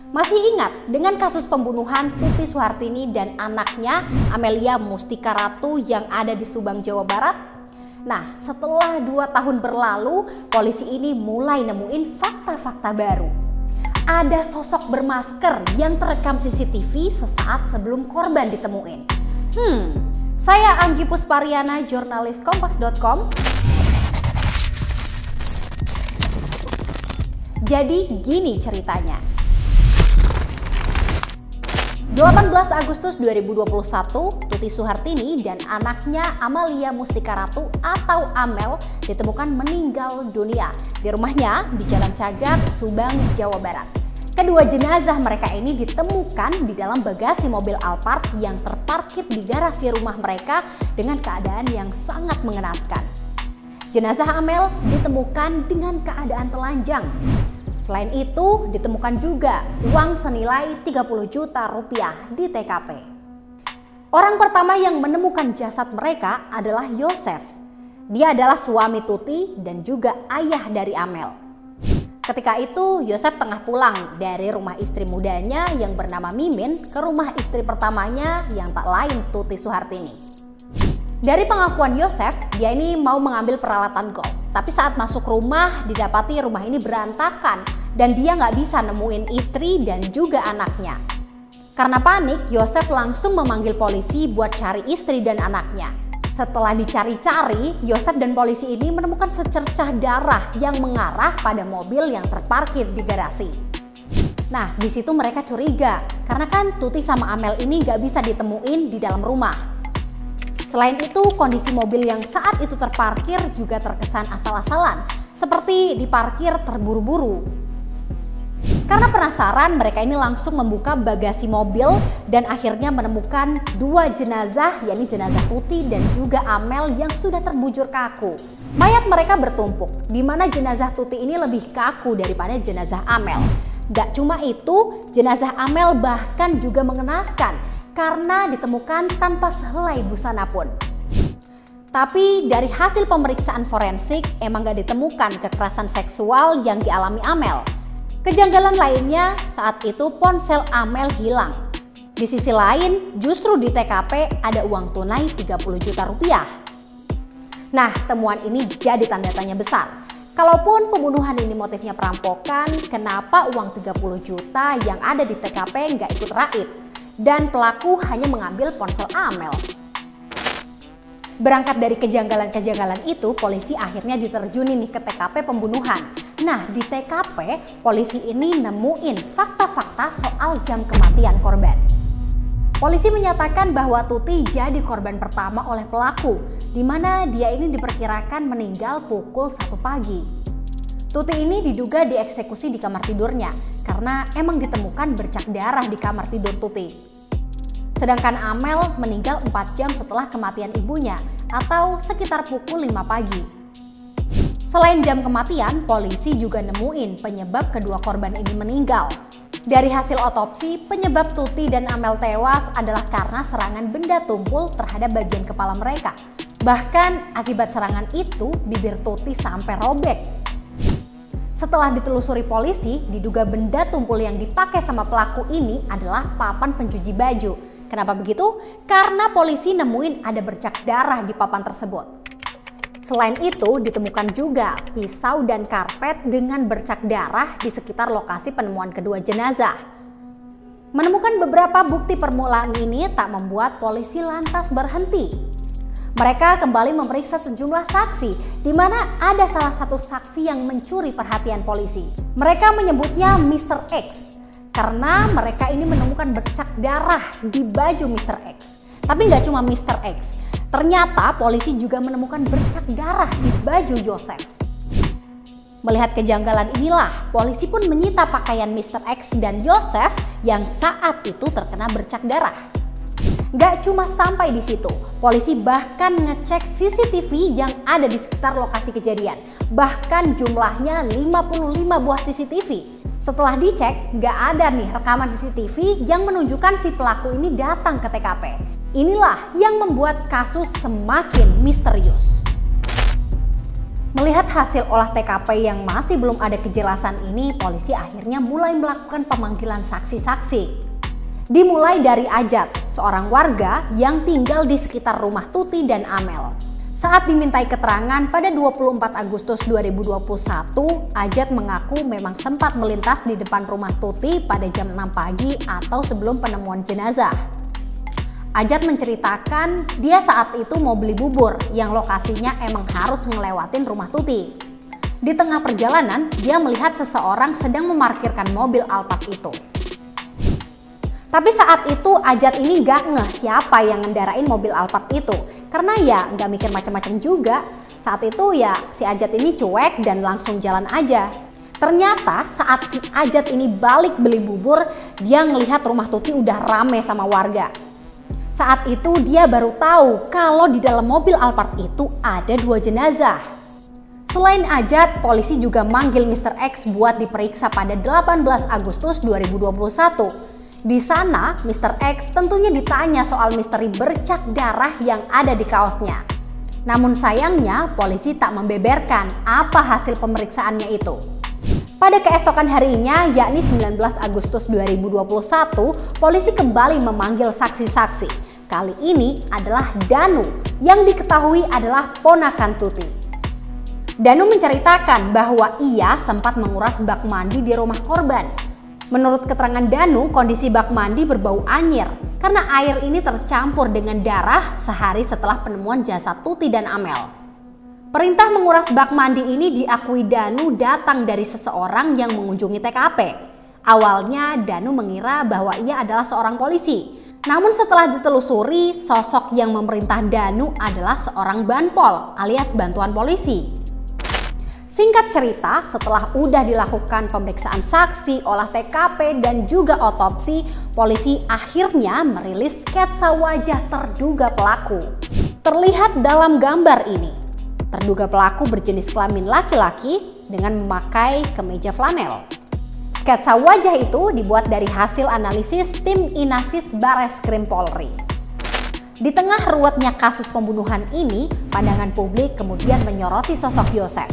Masih ingat dengan kasus pembunuhan Tuti Suhartini dan anaknya Amelia Mustika Ratu yang ada di Subang, Jawa Barat? Nah, setelah 2 tahun berlalu, polisi ini mulai nemuin fakta-fakta baru. Ada sosok bermasker yang terekam CCTV sesaat sebelum korban ditemuin. Saya Anggi Puspariana, jurnalis Kompas.com. Jadi gini ceritanya. 18 Agustus 2021, Tuti Suhartini dan anaknya Amelia Mustika Ratu atau Amel ditemukan meninggal dunia di rumahnya di Jalan Cagak, Subang, Jawa Barat. Kedua jenazah mereka ini ditemukan di dalam bagasi mobil Alphard yang terparkir di garasi rumah mereka dengan keadaan yang sangat mengenaskan. Jenazah Amel ditemukan dengan keadaan telanjang. Selain itu, ditemukan juga uang senilai 30 juta rupiah di TKP. Orang pertama yang menemukan jasad mereka adalah Yosef. Dia adalah suami Tuti dan juga ayah dari Amel. Ketika itu, Yosef tengah pulang dari rumah istri mudanya yang bernama Mimin ke rumah istri pertamanya yang tak lain Tuti Suhartini. Dari pengakuan Yosef, dia ini mau mengambil peralatan golf. Tapi saat masuk rumah, didapati rumah ini berantakan dan dia nggak bisa nemuin istri dan juga anaknya. Karena panik, Yosef langsung memanggil polisi buat cari istri dan anaknya. Setelah dicari-cari, Yosef dan polisi ini menemukan secercah darah yang mengarah pada mobil yang terparkir di garasi. Nah, di situ mereka curiga karena kan Tuti sama Amel ini nggak bisa ditemuin di dalam rumah. Selain itu, kondisi mobil yang saat itu terparkir juga terkesan asal-asalan, seperti diparkir terburu-buru. Karena penasaran, mereka ini langsung membuka bagasi mobil dan akhirnya menemukan 2 jenazah, yakni jenazah Tuti dan juga Amel yang sudah terbujur kaku. Mayat mereka bertumpuk, di mana jenazah Tuti ini lebih kaku daripada jenazah Amel. Gak cuma itu, jenazah Amel bahkan juga mengenaskan karena ditemukan tanpa sehelai busana pun. Tapi dari hasil pemeriksaan forensik emang gak ditemukan kekerasan seksual yang dialami Amel. Kejanggalan lainnya saat itu ponsel Amel hilang. Di sisi lain justru di TKP ada uang tunai 30 juta rupiah. Nah, temuan ini jadi tanda tanya besar. Kalaupun pembunuhan ini motifnya perampokan, kenapa uang 30 juta yang ada di TKP nggak ikut raib? Dan pelaku hanya mengambil ponsel Amel. Berangkat dari kejanggalan-kejanggalan itu, polisi akhirnya diterjunin nih ke TKP pembunuhan. Nah, di TKP, polisi ini nemuin fakta-fakta soal jam kematian korban. Polisi menyatakan bahwa Tuti jadi korban pertama oleh pelaku, di mana dia ini diperkirakan meninggal pukul 1 pagi. Tuti ini diduga dieksekusi di kamar tidurnya karena emang ditemukan bercak darah di kamar tidur Tuti. Sedangkan Amel meninggal 4 jam setelah kematian ibunya atau sekitar pukul 5 pagi. Selain jam kematian, polisi juga nemuin penyebab kedua korban ini meninggal. Dari hasil otopsi, penyebab Tuti dan Amel tewas adalah karena serangan benda tumpul terhadap bagian kepala mereka. Bahkan akibat serangan itu, bibir Tuti sampai robek. Setelah ditelusuri polisi, diduga benda tumpul yang dipakai sama pelaku ini adalah papan pencuci baju. Kenapa begitu? Karena polisi nemuin ada bercak darah di papan tersebut. Selain itu, ditemukan juga pisau dan karpet dengan bercak darah di sekitar lokasi penemuan kedua jenazah. Menemukan beberapa bukti permulaan ini tak membuat polisi lantas berhenti. Mereka kembali memeriksa sejumlah saksi, di mana ada salah satu saksi yang mencuri perhatian polisi. Mereka menyebutnya Mr. X, karena mereka ini menemukan bercak darah di baju Mr. X. Tapi nggak cuma Mr. X, ternyata polisi juga menemukan bercak darah di baju Yosef. Melihat kejanggalan inilah, polisi pun menyita pakaian Mr. X dan Yosef yang saat itu terkena bercak darah. Gak cuma sampai di situ, polisi bahkan ngecek CCTV yang ada di sekitar lokasi kejadian. Bahkan jumlahnya 55 buah CCTV. Setelah dicek, gak ada nih rekaman CCTV yang menunjukkan si pelaku ini datang ke TKP. Inilah yang membuat kasus semakin misterius. Melihat hasil olah TKP yang masih belum ada kejelasan ini, polisi akhirnya mulai melakukan pemanggilan saksi-saksi. Dimulai dari Ajat, seorang warga yang tinggal di sekitar rumah Tuti dan Amel. Saat dimintai keterangan pada 24 Agustus 2021, Ajat mengaku memang sempat melintas di depan rumah Tuti pada jam 6 pagi atau sebelum penemuan jenazah. Ajat menceritakan dia saat itu mau beli bubur yang lokasinya emang harus ngelewatin rumah Tuti. Di tengah perjalanan, dia melihat seseorang sedang memarkirkan mobil Alphard itu. Tapi saat itu Ajat ini gak ngeh siapa yang ngendarain mobil Alphard itu. Karena ya gak mikir macam-macam juga. Saat itu ya si Ajat ini cuek dan langsung jalan aja. Ternyata saat si Ajat ini balik beli bubur, dia ngelihat rumah Tuti udah rame sama warga. Saat itu dia baru tahu kalau di dalam mobil Alphard itu ada 2 jenazah. Selain Ajat, polisi juga manggil Mr. X buat diperiksa pada 18 Agustus 2021. Di sana, Mr. X tentunya ditanya soal misteri bercak darah yang ada di kaosnya. Namun sayangnya, polisi tak membeberkan apa hasil pemeriksaannya itu. Pada keesokan harinya, yakni 19 Agustus 2021, polisi kembali memanggil saksi-saksi. Kali ini adalah Danu, yang diketahui adalah ponakan Tuti. Danu menceritakan bahwa ia sempat menguras bak mandi di rumah korban. Menurut keterangan Danu, kondisi bak mandi berbau anyir karena air ini tercampur dengan darah sehari setelah penemuan jasad Tuti dan Amel. Perintah menguras bak mandi ini diakui Danu datang dari seseorang yang mengunjungi TKP. Awalnya Danu mengira bahwa ia adalah seorang polisi. Namun setelah ditelusuri, sosok yang memerintah Danu adalah seorang banpol alias bantuan polisi. Singkat cerita, setelah udah dilakukan pemeriksaan saksi, olah TKP, dan juga otopsi, polisi akhirnya merilis sketsa wajah terduga pelaku. Terlihat dalam gambar ini, terduga pelaku berjenis kelamin laki-laki dengan memakai kemeja flanel. Sketsa wajah itu dibuat dari hasil analisis tim Inafis Bareskrim Polri. Di tengah ruwetnya kasus pembunuhan ini, pandangan publik kemudian menyoroti sosok Yosef.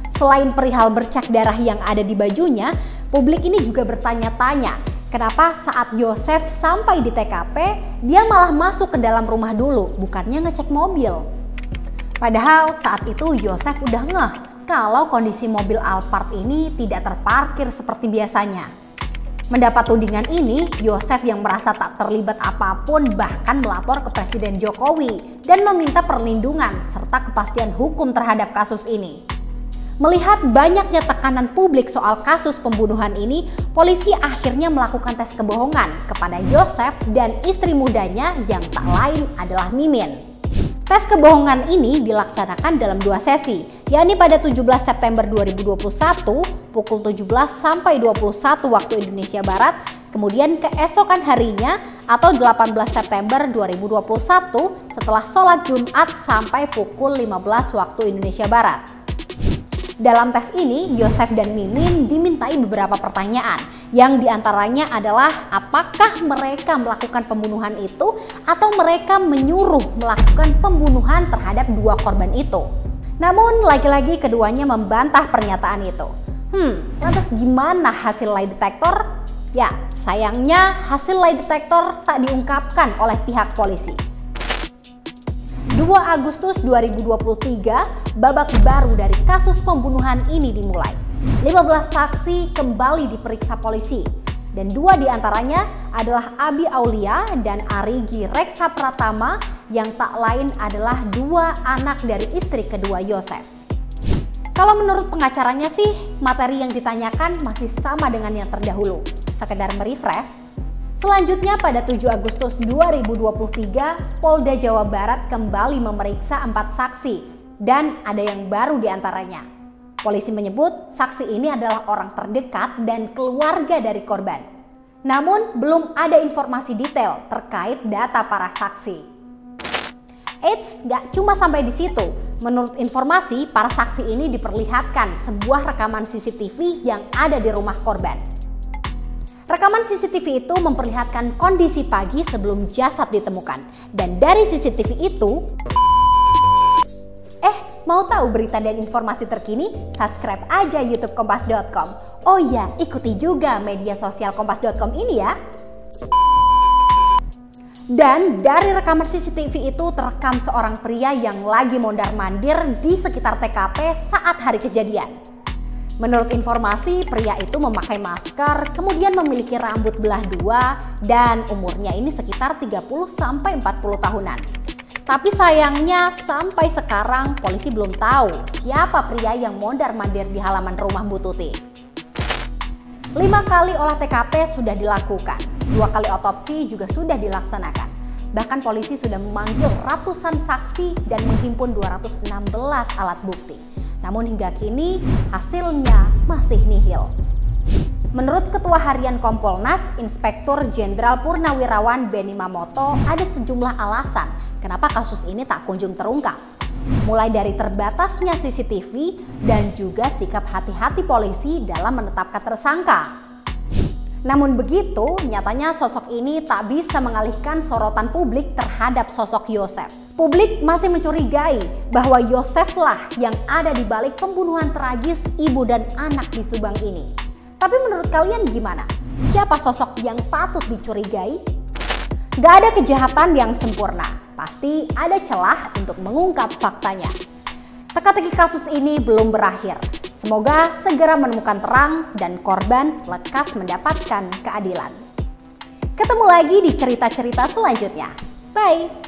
Selain perihal bercak darah yang ada di bajunya, publik ini juga bertanya-tanya kenapa saat Yosef sampai di TKP, dia malah masuk ke dalam rumah dulu, bukannya ngecek mobil. Padahal saat itu Yosef udah ngeh kalau kondisi mobil Alphard ini tidak terparkir seperti biasanya. Mendapat tudingan ini, Yosef yang merasa tak terlibat apapun bahkan melapor ke Presiden Jokowi dan meminta perlindungan serta kepastian hukum terhadap kasus ini. Melihat banyaknya tekanan publik soal kasus pembunuhan ini, polisi akhirnya melakukan tes kebohongan kepada Yosef dan istri mudanya yang tak lain adalah Mimin. Tes kebohongan ini dilaksanakan dalam 2 sesi, yakni pada 17 September 2021 pukul 17 sampai 21 waktu Indonesia Barat, kemudian keesokan harinya atau 18 September 2021 setelah sholat Jumat sampai pukul 15 waktu Indonesia Barat. Dalam tes ini, Yosef dan Mimin dimintai beberapa pertanyaan, yang diantaranya adalah apakah mereka melakukan pembunuhan itu atau mereka menyuruh melakukan pembunuhan terhadap 2 korban itu. Namun lagi-lagi keduanya membantah pernyataan itu. Lantas gimana hasil lie detector? Ya, sayangnya hasil lie detector tak diungkapkan oleh pihak polisi. 2 Agustus 2023, babak baru dari kasus pembunuhan ini dimulai. 15 saksi kembali diperiksa polisi, dan 2 diantaranya adalah Abi Aulia dan Arigi Reksa Pratama yang tak lain adalah 2 anak dari istri kedua Yosef. Kalau menurut pengacaranya sih, materi yang ditanyakan masih sama dengan yang terdahulu. Sekedar merefresh. Selanjutnya pada 7 Agustus 2023, Polda Jawa Barat kembali memeriksa 4 saksi dan ada yang baru diantaranya. Polisi menyebut saksi ini adalah orang terdekat dan keluarga dari korban. Namun belum ada informasi detail terkait data para saksi. Eits, gak cuma sampai di situ. Menurut informasi, para saksi ini diperlihatkan sebuah rekaman CCTV yang ada di rumah korban. Rekaman CCTV itu memperlihatkan kondisi pagi sebelum jasad ditemukan. Dan dari CCTV itu, Mau tahu berita dan informasi terkini? Subscribe aja YouTube Kompas.com. Oh iya, ikuti juga media sosial Kompas.com ini ya. Dan dari rekaman CCTV itu terekam seorang pria yang lagi mondar-mandir di sekitar TKP saat hari kejadian. Menurut informasi, pria itu memakai masker, kemudian memiliki rambut belah dua, dan umurnya ini sekitar 30-40 tahunan. Tapi sayangnya sampai sekarang polisi belum tahu siapa pria yang mondar-mandir di halaman rumah Bu Tuti. 5 kali olah TKP sudah dilakukan, 2 kali otopsi juga sudah dilaksanakan. Bahkan polisi sudah memanggil ratusan saksi dan menghimpun 216 alat bukti. Namun hingga kini hasilnya masih nihil. Menurut Ketua Harian Kompolnas, Inspektur Jenderal Purnawirawan Benny Mamoto, ada sejumlah alasan kenapa kasus ini tak kunjung terungkap. Mulai dari terbatasnya CCTV dan juga sikap hati-hati polisi dalam menetapkan tersangka. Namun begitu, nyatanya sosok ini tak bisa mengalihkan sorotan publik terhadap sosok Yosef. Publik masih mencurigai bahwa Yoseflah yang ada di balik pembunuhan tragis ibu dan anak di Subang ini. Tapi menurut kalian gimana? Siapa sosok yang patut dicurigai? Gak ada kejahatan yang sempurna. Pasti ada celah untuk mengungkap faktanya. Teka-teki kasus ini belum berakhir. Semoga segera menemukan terang dan korban lekas mendapatkan keadilan. Ketemu lagi di cerita-cerita selanjutnya. Bye!